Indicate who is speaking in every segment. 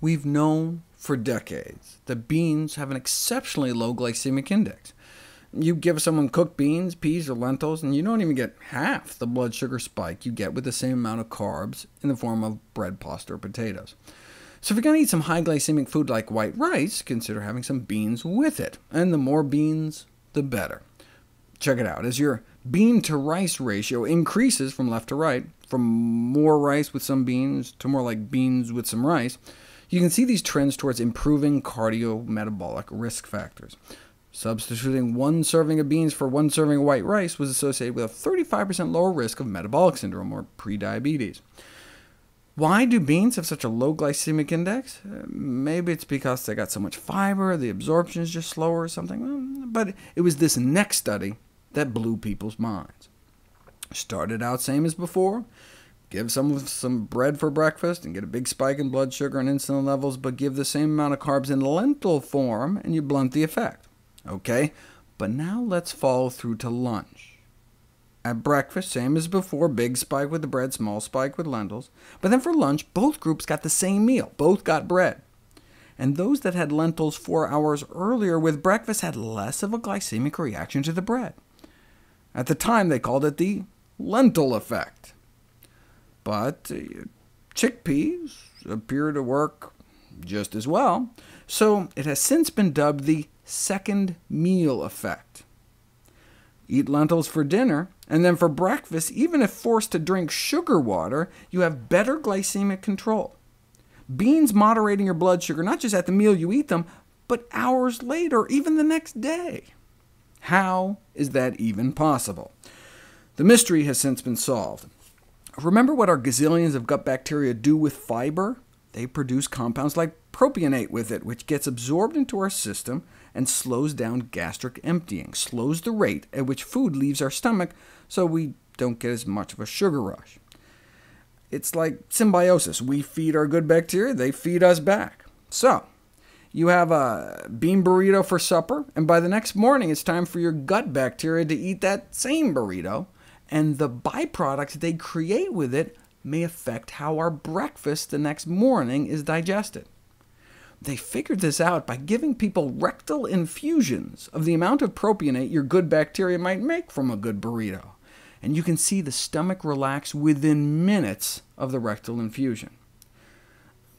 Speaker 1: We've known for decades that beans have an exceptionally low glycemic index. You give someone cooked beans, peas, or lentils, and you don't even get half the blood sugar spike you get with the same amount of carbs in the form of bread, pasta, or potatoes. So if you're going to eat some high glycemic food like white rice, consider having some beans with it, and the more beans, the better. Check it out. As your bean-to-rice ratio increases from left to right, from more rice with some beans to more like beans with some rice, you can see these trends towards improving cardiometabolic risk factors. Substituting one serving of beans for one serving of white rice was associated with a 35% lower risk of metabolic syndrome, or prediabetes. Why do beans have such a low glycemic index? Maybe it's because they got so much fiber, the absorption is just slower or something, but it was this next study that blew people's minds. Started out same as before, give someone some bread for breakfast and get a big spike in blood sugar and insulin levels, but give the same amount of carbs in lentil form, and you blunt the effect. OK, but now let's follow through to lunch. At breakfast, same as before, big spike with the bread, small spike with lentils. But then for lunch, both groups got the same meal, both got bread. And those that had lentils 4 hours earlier with breakfast had less of a glycemic reaction to the bread. At the time, they called it the lentil effect. But chickpeas appear to work just as well, so it has since been dubbed the second meal effect. Eat lentils for dinner, and then for breakfast, even if forced to drink sugar water, you have better glycemic control. Beans moderating your blood sugar not just at the meal you eat them, but hours later, even the next day. How is that even possible? The mystery has since been solved. Remember what our gazillions of gut bacteria do with fiber? They produce compounds like propionate with it, which gets absorbed into our system and slows down gastric emptying, slows the rate at which food leaves our stomach, so we don't get as much of a sugar rush. It's like symbiosis. We feed our good bacteria, they feed us back. So you have a bean burrito for supper, and by the next morning it's time for your gut bacteria to eat that same burrito, and the byproducts they create with it may affect how our breakfast the next morning is digested. They figured this out by giving people rectal infusions of the amount of propionate your good bacteria might make from a good burrito, and you can see the stomach relax within minutes of the rectal infusion.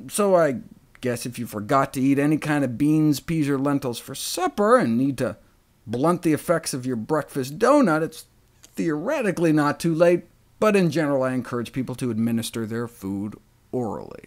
Speaker 1: So I guess if you forgot to eat any kind of beans, peas, or lentils for supper, and need to blunt the effects of your breakfast donut, it's theoretically not too late, but in general I encourage people to administer their food orally.